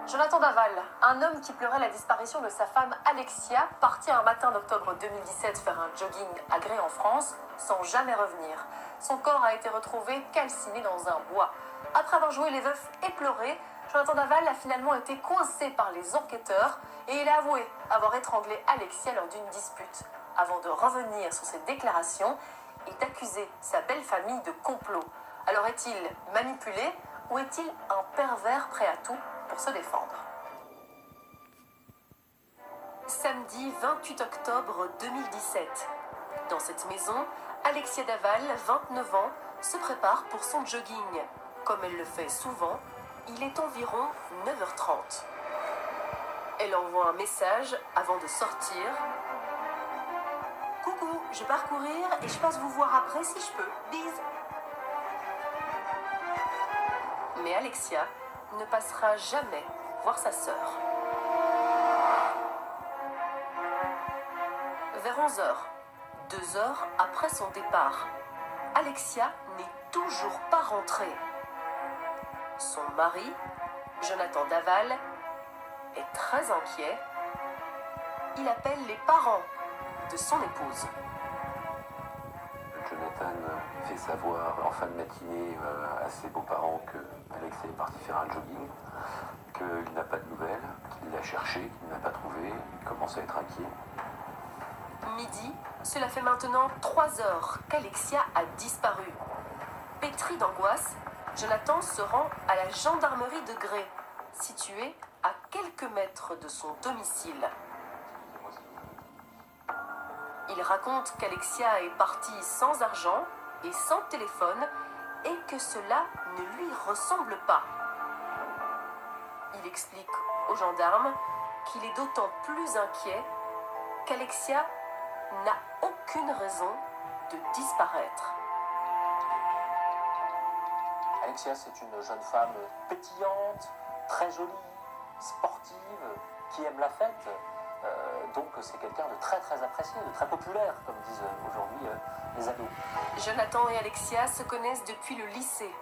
Jonathan Daval, un homme qui pleurait la disparition de sa femme Alexia, parti un matin d'octobre 2017 faire un jogging à Gré en France, sans jamais revenir. Son corps a été retrouvé calciné dans un bois. Après avoir joué les veufs et pleuré, Jonathan Daval a finalement été coincé par les enquêteurs et il a avoué avoir étranglé Alexia lors d'une dispute. Avant de revenir sur ses déclarations et d'accuser sa belle famille de complot. Alors est-il manipulé ou est-il un pervers prêt à tout pour se défendre? Samedi 28 octobre 2017. Dans cette maison, Alexia Daval, 29 ans, se prépare pour son jogging. Comme elle le fait souvent, il est environ 9h30. Elle envoie un message avant de sortir. Coucou, je pars courir et je passe vous voir après si je peux. Bise. Mais Alexia ne passera jamais voir sa sœur. Vers 11h, 2 heures après son départ, Alexia n'est toujours pas rentrée. Son mari, Jonathan Daval, est très inquiet. Il appelle les parents de son épouse. Jonathan fait savoir en fin de matinée à ses beaux-parents que Alexia est parti faire un jogging, qu'il n'a pas de nouvelles, qu'il l'a cherché, qu'il n'a pas trouvé, il commence à être inquiet. Midi, cela fait maintenant 3 heures qu'Alexia a disparu. Pétri d'angoisse, Jonathan se rend à la gendarmerie de Gré, située à quelques mètres de son domicile. Il raconte qu'Alexia est partie sans argent et sans téléphone et que cela ne lui ressemble pas. Il explique aux gendarmes qu'il est d'autant plus inquiet qu'Alexia n'a aucune raison de disparaître. Alexia, c'est une jeune femme pétillante, très jolie, sportive, qui aime la fête. Donc c'est quelqu'un de très très apprécié, de très populaire, comme disent aujourd'hui les ados. Jonathan et Alexia se connaissent depuis le lycée.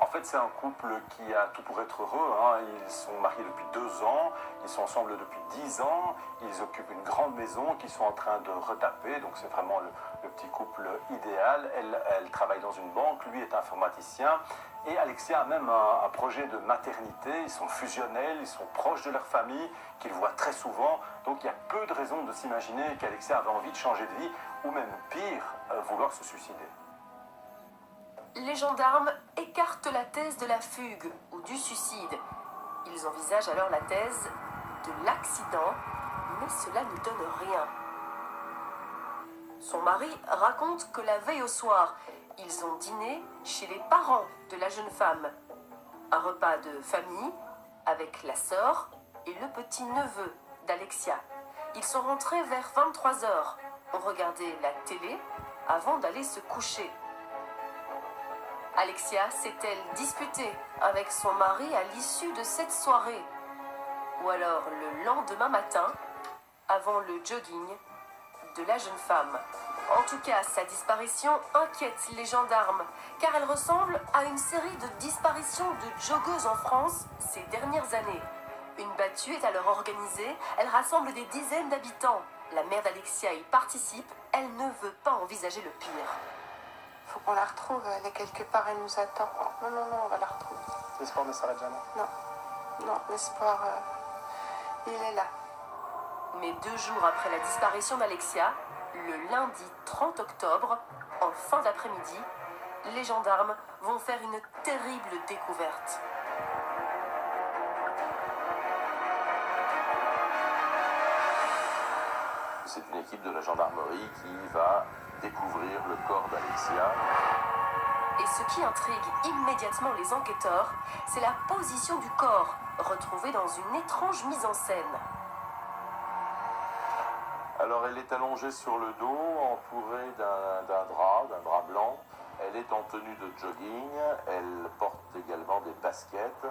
En fait, c'est un couple qui a tout pour être heureux. Ils sont mariés depuis 2 ans, ils sont ensemble depuis 10 ans, ils occupent une grande maison qu'ils sont en train de retaper. Donc c'est vraiment le petit couple idéal. Elle travaille dans une banque, lui est informaticien. Et Alexia a même un projet de maternité. Ils sont fusionnels, ils sont proches de leur famille, qu'ils voient très souvent. Donc il y a peu de raisons de s'imaginer qu'Alexia avait envie de changer de vie, ou même pire, vouloir se suicider. Les gendarmes écartent la thèse de la fugue ou du suicide. Ils envisagent alors la thèse de l'accident, mais cela ne donne rien. Son mari raconte que la veille au soir, ils ont dîné chez les parents de la jeune femme. Un repas de famille avec la sœur et le petit-neveu d'Alexia. Ils sont rentrés vers 23h, ont regardé la télé avant d'aller se coucher. Alexia s'est-elle disputée avec son mari à l'issue de cette soirée? Ou alors le lendemain matin, avant le jogging de la jeune femme? En tout cas, sa disparition inquiète les gendarmes, car elle ressemble à une série de disparitions de joggeuses en France ces dernières années. Une battue est alors organisée, elle rassemble des dizaines d'habitants. La mère d'Alexia y participe, elle ne veut pas envisager le pire. Faut qu'on la retrouve, elle est quelque part, elle nous attend. Non, non, non, on va la retrouver. L'espoir ne s'arrête jamais. Non, l'espoir, il est là. Mais 2 jours après la disparition d'Alexia, le lundi 30 octobre, en fin d'après-midi, les gendarmes vont faire une terrible découverte. C'est une équipe de la gendarmerie qui va découvrir le corps d'Alexia. Et ce qui intrigue immédiatement les enquêteurs, c'est la position du corps, retrouvée dans une étrange mise en scène. Alors elle est allongée sur le dos, entourée d'un drap blanc. Elle est en tenue de jogging, elle porte également des baskets.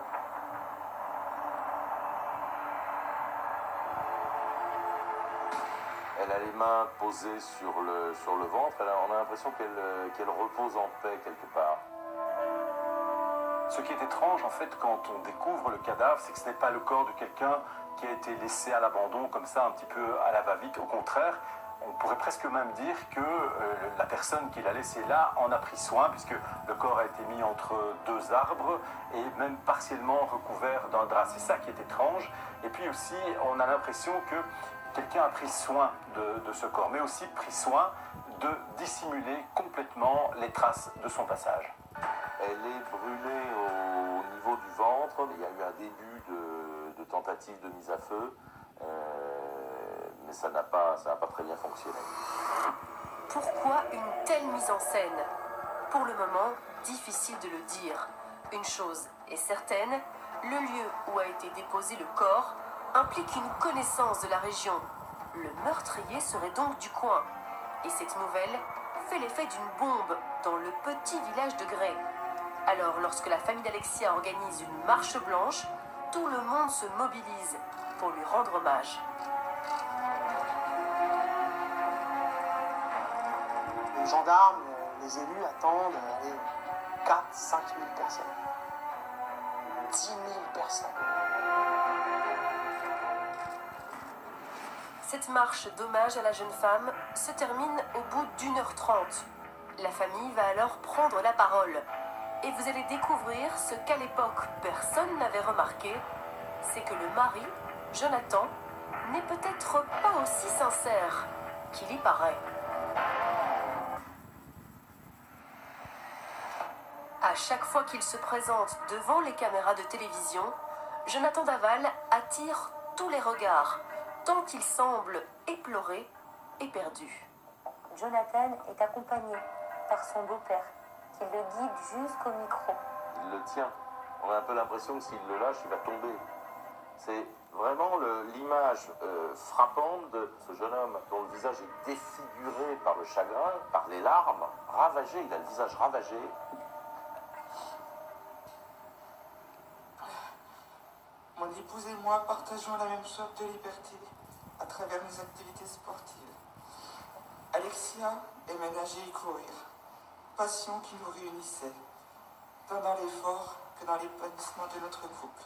Elle a les mains posées sur le ventre, on a l'impression qu'elle repose en paix quelque part. Ce qui est étrange, en fait, quand on découvre le cadavre, c'est que ce n'est pas le corps de quelqu'un qui a été laissé à l'abandon, comme ça, un petit peu à la va-vite. Au contraire, on pourrait presque même dire que la personne qui l'a laissé là en a pris soin, puisque le corps a été mis entre deux arbres et même partiellement recouvert d'un drap. C'est ça qui est étrange. Et puis aussi, on a l'impression que quelqu'un a pris soin de ce corps, mais aussi pris soin de dissimuler complètement les traces de son passage. Elle est brûlée au niveau du ventre. Il y a eu un début de tentative de mise à feu, mais ça n'a pas très bien fonctionné. Pourquoi une telle mise en scène? Pour le moment, difficile de le dire. Une chose est certaine, le lieu où a été déposé le corps implique une connaissance de la région. Le meurtrier serait donc du coin. Et cette nouvelle fait l'effet d'une bombe dans le petit village de Gray. Alors, lorsque la famille d'Alexia organise une marche blanche, tout le monde se mobilise pour lui rendre hommage. Les gendarmes, les élus attendent 4-5 000 personnes. 10 000 personnes. Cette marche d'hommage à la jeune femme se termine au bout d'1h30. La famille va alors prendre la parole. Et vous allez découvrir ce qu'à l'époque personne n'avait remarqué, c'est que le mari, Jonathan, n'est peut-être pas aussi sincère qu'il y paraît. À chaque fois qu'il se présente devant les caméras de télévision, Jonathan Daval attire tous les regards, tant qu'il semble éploré et perdu. Jonathan est accompagné par son beau-père, qui le guide jusqu'au micro. Il le tient. On a un peu l'impression que s'il le lâche, il va tomber. C'est vraiment l'image frappante de ce jeune homme dont le visage est défiguré par le chagrin, par les larmes, ravagé. Il a le visage ravagé. Mon épouse et moi partageons la même soif de liberté à travers nos activités sportives. Alexia aimait nager et courir, passion qui nous réunissait, tant dans l'effort que dans l'épanouissement de notre couple.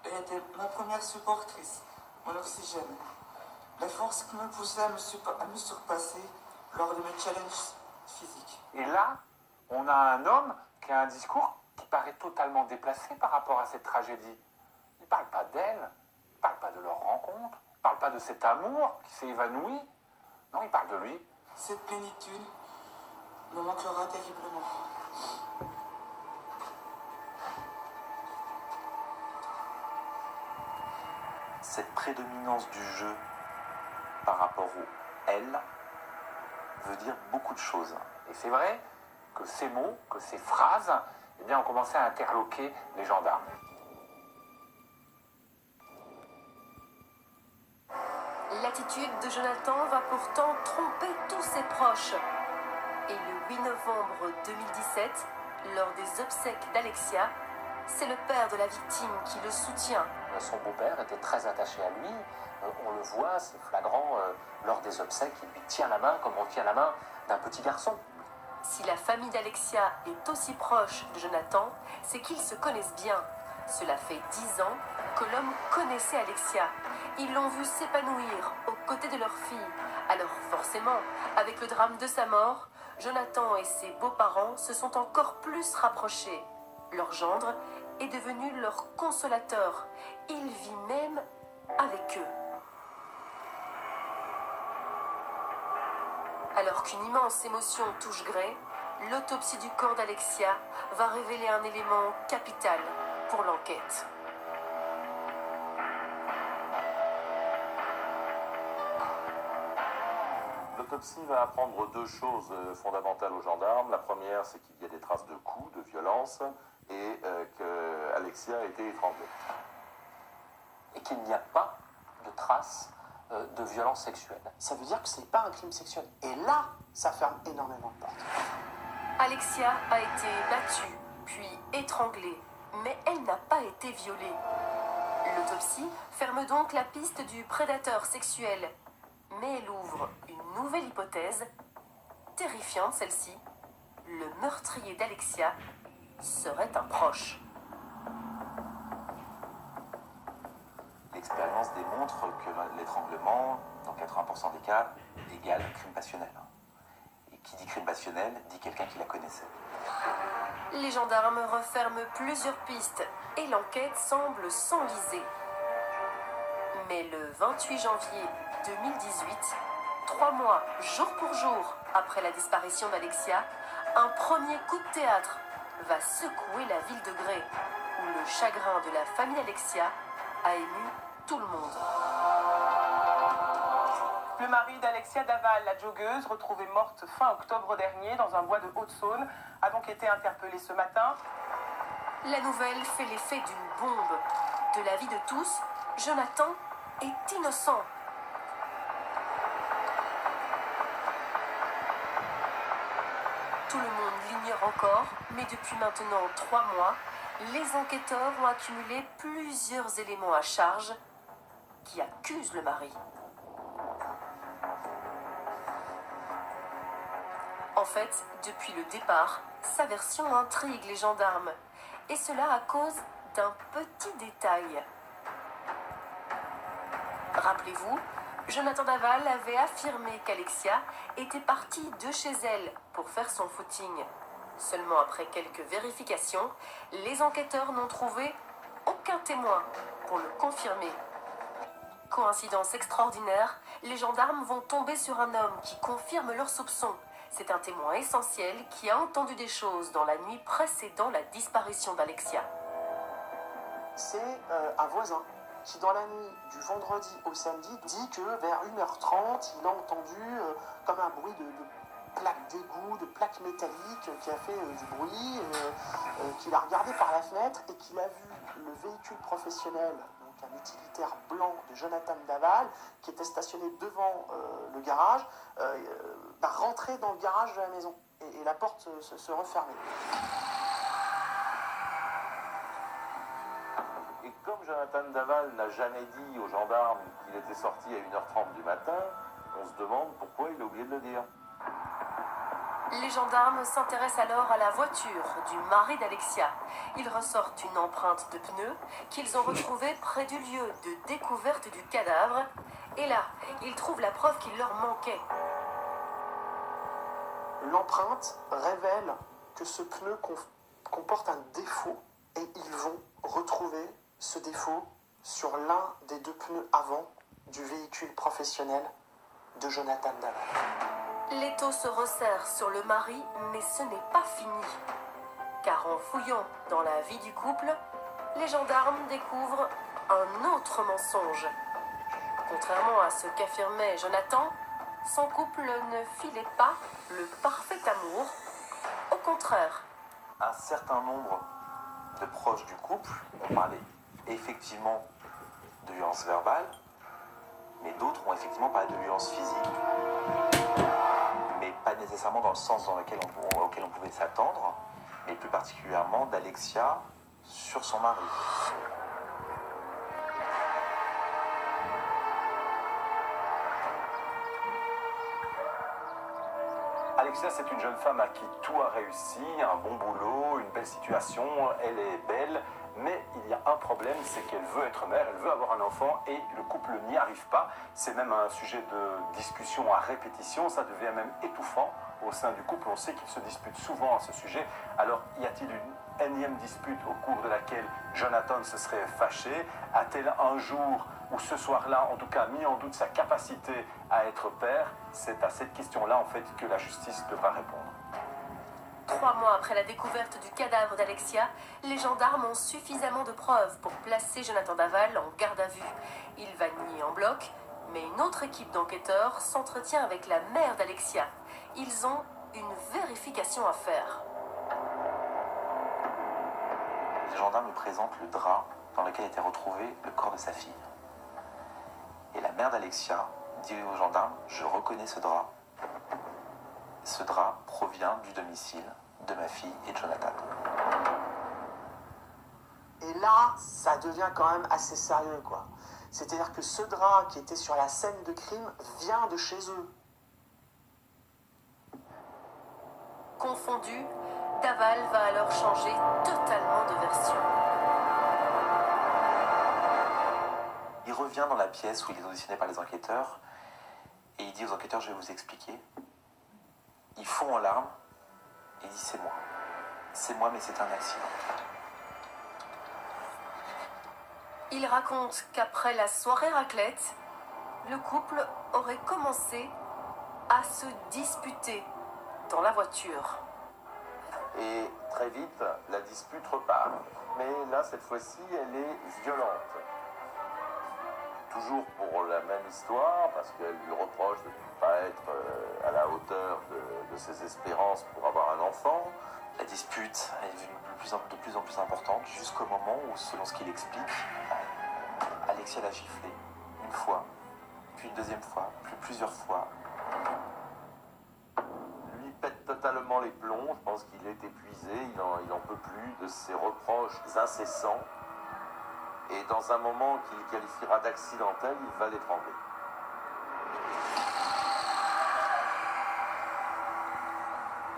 Elle était ma première supportrice, mon oxygène, la force qui me poussait à me surpasser lors de mes challenges physiques. Et là, on a un homme qui a un discours qui paraît totalement déplacé par rapport à cette tragédie. Il ne parle pas d'elle, il ne parle pas de leur rencontre, il ne parle pas de cet amour qui s'est évanoui. Non, il parle de lui. Cette plénitude me manquera terriblement. Cette prédominance du je par rapport au elle veut dire beaucoup de choses. Et c'est vrai que ces mots, que ces phrases, eh bien, ont commencé à interloquer les gendarmes. L'attitude de Jonathan va pourtant tromper tous ses proches. Et le 8 novembre 2017, lors des obsèques d'Alexia, c'est le père de la victime qui le soutient. Son beau-père était très attaché à lui. On le voit, c'est flagrant, lors des obsèques, il lui tient la main comme on tient la main d'un petit garçon. Si la famille d'Alexia est aussi proche de Jonathan, c'est qu'ils se connaissent bien. Cela fait 10 ans que l'homme connaissait Alexia. Ils l'ont vu s'épanouir aux côtés de leur fille. Alors forcément, avec le drame de sa mort, Jonathan et ses beaux-parents se sont encore plus rapprochés. Leur gendre est devenu leur consolateur. Il vit même avec eux. Alors qu'une immense émotion touche Gray, l'autopsie du corps d'Alexia va révéler un élément capital pour l'enquête. L'autopsie va apprendre deux choses fondamentales aux gendarmes. La première, c'est qu'il y a des traces de coups, de violence, et qu'Alexia a été étranglée. Et qu'il n'y a pas de traces de violence sexuelle. Ça veut dire que c'est pas un crime sexuel. Et là, ça ferme énormément de portes. Alexia a été battue, puis étranglée, mais elle n'a pas été violée. L'autopsie ferme donc la piste du prédateur sexuel, mais elle ouvre une nouvelle hypothèse, terrifiante celle-ci. Le meurtrier d'Alexia serait un proche. L'expérience démontre que l'étranglement, dans 80% des cas, égale crime passionnel. Et qui dit crime passionnel, dit quelqu'un qui la connaissait. Les gendarmes referment plusieurs pistes et l'enquête semble s'enliser. Mais le 28 janvier 2018, 3 mois jour pour jour après la disparition d'Alexia, un premier coup de théâtre va secouer la ville de Gray, où le chagrin de la famille Alexia a ému tout le monde. Le mari d'Alexia Daval, la joggeuse, retrouvée morte fin octobre dernier dans un bois de Haute-Saône, a donc été interpellée ce matin. La nouvelle fait l'effet d'une bombe. De l'avis de tous, Jonathan est innocent. Tout le monde l'ignore encore, mais depuis maintenant 3 mois, les enquêteurs ont accumulé plusieurs éléments à charge qui accusent le mari. En fait, depuis le départ, sa version intrigue les gendarmes, et cela à cause d'un petit détail. Rappelez-vous, Jonathan Daval avait affirmé qu'Alexia était partie de chez elle pour faire son footing. Seulement après quelques vérifications, les enquêteurs n'ont trouvé aucun témoin pour le confirmer. Coïncidence extraordinaire, les gendarmes vont tomber sur un homme qui confirme leurs soupçons. C'est un témoin essentiel qui a entendu des choses dans la nuit précédant la disparition d'Alexia. C'est un voisin qui, dans la nuit du vendredi au samedi, dit que vers 1h30, il a entendu comme un bruit de plaques d'égout, de plaques métalliques qui a fait du bruit, qu'il a regardé par la fenêtre et qu'il a vu le véhicule professionnel, donc un utilitaire blanc de Jonathan Daval, qui était stationné devant le garage, rentrer dans le garage de la maison et la porte se refermer. Et comme Jonathan Daval n'a jamais dit aux gendarmes qu'il était sorti à 1h30 du matin, on se demande pourquoi il a oublié de le dire. Les gendarmes s'intéressent alors à la voiture du mari d'Alexia. Ils ressortent une empreinte de pneu qu'ils ont retrouvée près du lieu de découverte du cadavre. Et là, ils trouvent la preuve qu'il leur manquait. L'empreinte révèle que ce pneu comporte un défaut et ils vont retrouver ce défaut sur l'un des 2 pneus avant du véhicule professionnel de Jonathan Daval. L'étau se resserre sur le mari, mais ce n'est pas fini. Car en fouillant dans la vie du couple, les gendarmes découvrent un autre mensonge. Contrairement à ce qu'affirmait Jonathan, son couple ne filait pas le parfait amour. Au contraire. Un certain nombre de proches du couple ont parlé effectivement de violence verbale, mais d'autres ont effectivement parlé de violence physique. Mais pas nécessairement dans le sens auquel on pouvait s'attendre, mais plus particulièrement d'Alexia sur son mari. Alexia, c'est une jeune femme à qui tout a réussi, un bon boulot, une belle situation, elle est belle, mais il y a un problème, c'est qu'elle veut être mère, elle veut avoir un enfant et le couple n'y arrive pas. C'est même un sujet de discussion à répétition, ça devient même étouffant au sein du couple. On sait qu'ils se disputent souvent à ce sujet. Alors, y a-t-il une énième dispute au cours de laquelle Jonathan se serait fâché? A-t-elle un jour ou ce soir-là, en tout cas, mis en doute sa capacité à être père? C'est à cette question-là, en fait, que la justice devra répondre. 3 mois après la découverte du cadavre d'Alexia, les gendarmes ont suffisamment de preuves pour placer Jonathan Daval en garde à vue. Il va nier en bloc, mais une autre équipe d'enquêteurs s'entretient avec la mère d'Alexia. Ils ont une vérification à faire. Les gendarmes lui présentent le drap dans lequel était retrouvé le corps de sa fille. Et la mère d'Alexia dit aux gendarmes « Je reconnais ce drap. Ce drap provient du domicile de ma fille et de Jonathan. » Et là, ça devient quand même assez sérieux, quoi. C'est-à-dire que ce drap qui était sur la scène de crime vient de chez eux. Confondus, Daval va alors changer totalement de version. Il revient dans la pièce où il est auditionné par les enquêteurs et il dit aux enquêteurs, je vais vous expliquer. Il fond en larmes et il dit, c'est moi. C'est moi, mais c'est un accident. Il raconte qu'après la soirée raclette, le couple aurait commencé à se disputer dans la voiture. Et très vite, la dispute repart. Mais là, cette fois-ci, elle est violente. Toujours pour la même histoire, parce qu'elle lui reproche de ne pas être à la hauteur de ses espérances pour avoir un enfant. La dispute est devenue de plus en plus importante jusqu'au moment où, selon ce qu'il explique, Alexia l'a giflé une fois, puis une deuxième fois, puis plusieurs fois. Lui pète totalement les plombs, je pense qu'il est épuisé, il n'en peut plus de ses reproches incessants. Et dans un moment qu'il qualifiera d'accidentel, il va l'étrangler.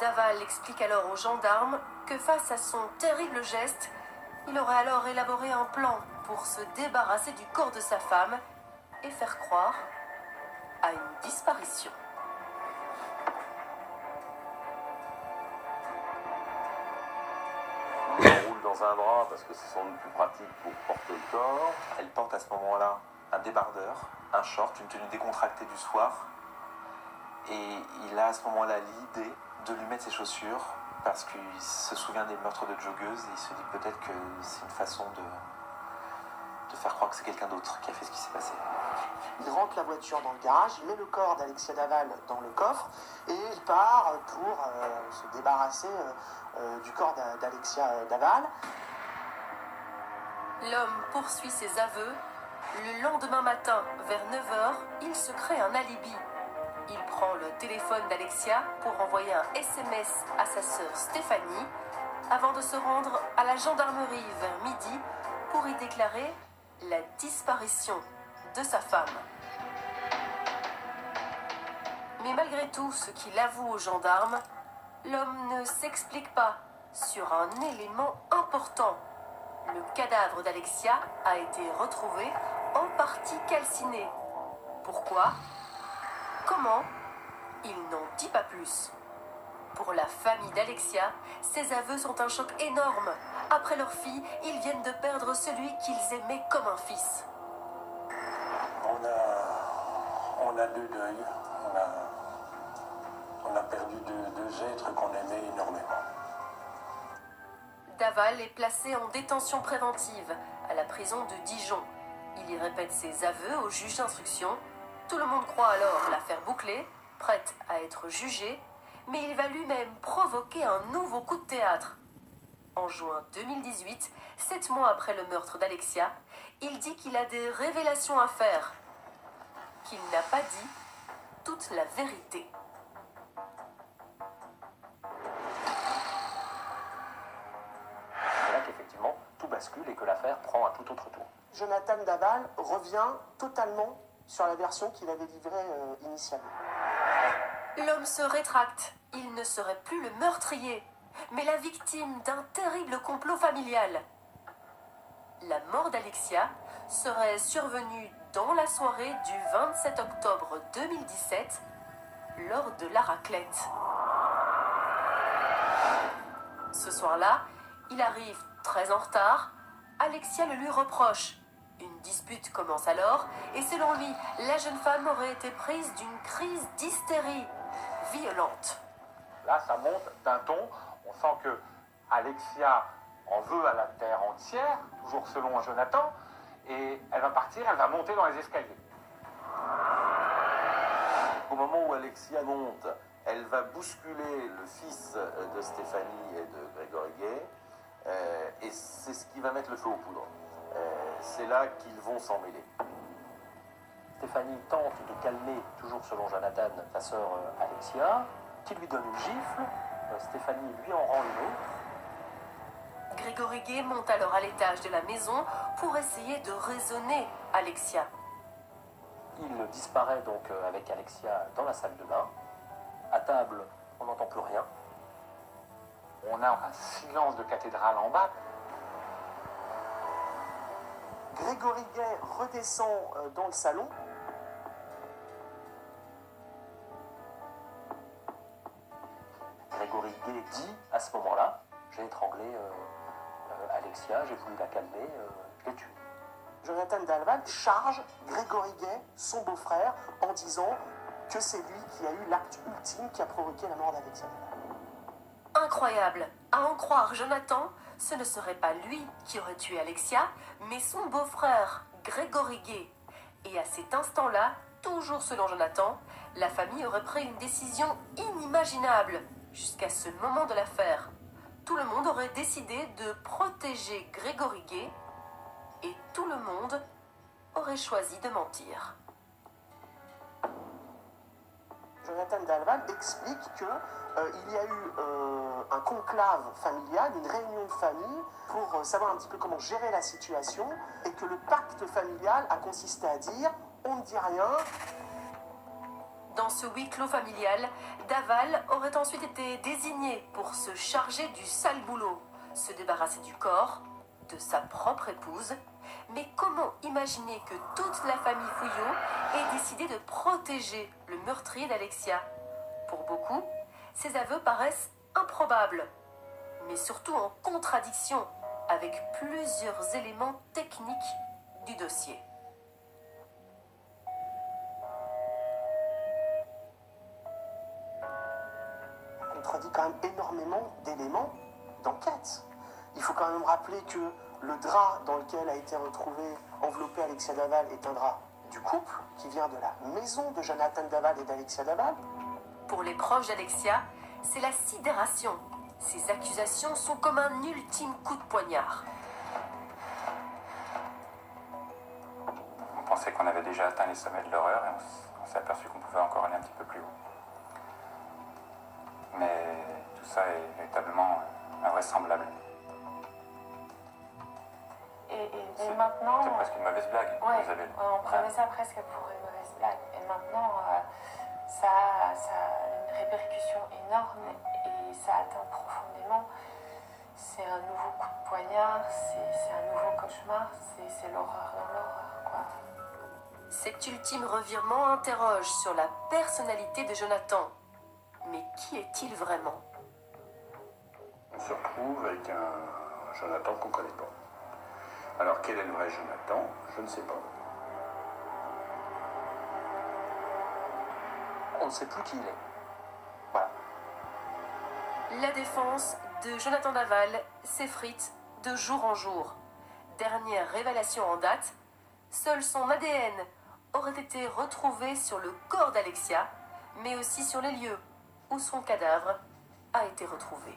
Daval explique alors aux gendarmes que face à son terrible geste, il aurait alors élaboré un plan pour se débarrasser du corps de sa femme et faire croire à une disparition. Il l'enroule dans un drap parce que c'est sans doute plus pratique pour porter le corps. Elle porte à ce moment-là un débardeur, un short, une tenue décontractée du soir. Et il a à ce moment-là l'idée de lui mettre ses chaussures parce qu'il se souvient des meurtres de joggeuses et il se dit peut-être que c'est une façon de faire croire que c'est quelqu'un d'autre qui a fait ce qui s'est passé. Il rentre la voiture dans le garage, il met le corps d'Alexia Daval dans le coffre et il part pour se débarrasser du corps d'Alexia Daval. L'homme poursuit ses aveux. Le lendemain matin, vers 9h, il se crée un alibi. Il prend le téléphone d'Alexia pour envoyer un SMS à sa sœur Stéphanie avant de se rendre à la gendarmerie vers midi pour y déclarer la disparition de sa femme. Mais malgré tout ce qu'il avoue aux gendarmes, l'homme ne s'explique pas sur un élément important. Le cadavre d'Alexia a été retrouvé en partie calciné. Pourquoi ? Comment ? Il n'en dit pas plus. Pour la famille d'Alexia, ces aveux sont un choc énorme. Après leur fille, ils viennent de perdre celui qu'ils aimaient comme un fils. On a deux deuils. On a perdu deux êtres qu'on aimait énormément. Daval est placé en détention préventive à la prison de Dijon. Il y répète ses aveux au juge d'instruction. Tout le monde croit alors l'affaire bouclée, prête à être jugée, mais il va lui-même provoquer un nouveau coup de théâtre. En juin 2018, 7 mois après le meurtre d'Alexia, il dit qu'il a des révélations à faire, qu'il n'a pas dit toute la vérité. C'est là qu'effectivement tout bascule et que l'affaire prend un tout autre tour. Jonathan Daval revient totalement sur la version qu'il avait livrée initialement. L'homme se rétracte. Il ne serait plus le meurtrier, mais la victime d'un terrible complot familial. La mort d'Alexia serait survenue dans la soirée du 27 octobre 2017, lors de la raclette. Ce soir-là, il arrive très en retard. Alexia le lui reproche. Une dispute commence alors, et selon lui, la jeune femme aurait été prise d'une crise d'hystérie violente. Là, ça monte d'un ton. On sent que Alexia en veut à la terre entière, toujours selon Jonathan, et elle va partir, elle va monter dans les escaliers. Au moment où Alexia monte, elle va bousculer le fils de Stéphanie et de Grégory Gay, et c'est ce qui va mettre le feu aux poudres. C'est là qu'ils vont s'en mêler. Stéphanie tente de calmer, toujours selon Jonathan, sa sœur Alexia, qui lui donne une gifle. Stéphanie lui en rend une autre. Grégory Gay monte alors à l'étage de la maison pour essayer de raisonner Alexia. Il disparaît donc avec Alexia dans la salle de bain. À table, on n'entend plus rien. On a un silence de cathédrale en bas. Grégory Gay redescend dans le salon. Grégory Gay dit à ce moment-là, j'ai étranglé Alexia, j'ai voulu la calmer, je l'ai tuée. Jonathan Daval charge Grégory Gay, son beau-frère, en disant que c'est lui qui a eu l'acte ultime qui a provoqué la mort d'Alexia Daval. Incroyable. À en croire Jonathan, ce ne serait pas lui qui aurait tué Alexia, mais son beau-frère, Grégory Gay. Et à cet instant-là, toujours selon Jonathan, la famille aurait pris une décision inimaginable jusqu'à ce moment de l'affaire. Tout le monde aurait décidé de protéger Grégory Gay et tout le monde aurait choisi de mentir. Jonathan Daval explique qu'il y a eu un conclave familial, une réunion de famille pour savoir un petit peu comment gérer la situation et que le pacte familial a consisté à dire on ne dit rien. Dans ce huis clos familial, Daval aurait ensuite été désigné pour se charger du sale boulot, se débarrasser du corps, de sa propre épouse. Mais comment imaginer que toute la famille Fouillot ait décidé de protéger le meurtrier d'Alexia? Pour beaucoup, ces aveux paraissent improbables, mais surtout en contradiction avec plusieurs éléments techniques du dossier. Ça contredit quand même énormément d'éléments d'enquête. Il faut quand même rappeler que le drap dans lequel a été retrouvé enveloppé Alexia Daval est un drap du couple qui vient de la maison de Jonathan Daval et d'Alexia Daval. Pour les proches d'Alexia, c'est la sidération. Ces accusations sont comme un ultime coup de poignard. On pensait qu'on avait déjà atteint les sommets de l'horreur et on s'est aperçu qu'on pouvait encore aller un petit peu plus haut. Mais tout ça est véritablement invraisemblable. Et maintenant... C'est presque une mauvaise blague, ouais, Isabelle. on prenait ça presque pour une mauvaise blague. Et maintenant, ça a une répercussion énorme et ça atteint profondément. C'est un nouveau coup de poignard, c'est un nouveau cauchemar, c'est l'horreur dans l'horreur, quoi. Cet ultime revirement interroge sur la personnalité de Jonathan. Mais qui est-il vraiment? On se retrouve avec un Jonathan qu'on ne connaît pas. Alors, quel est le vrai Jonathan? Je ne sais pas. On ne sait plus qui il est. Voilà. La défense de Jonathan Daval s'effrite de jour en jour. Dernière révélation en date, seul son ADN aurait été retrouvé sur le corps d'Alexia, mais aussi sur les lieux où son cadavre a été retrouvé.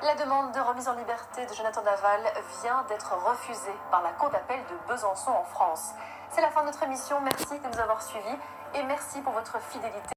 La demande de remise en liberté de Jonathan Daval vient d'être refusée par la Cour d'appel de Besançon en France. C'est la fin de notre émission. Merci de nous avoir suivis et merci pour votre fidélité.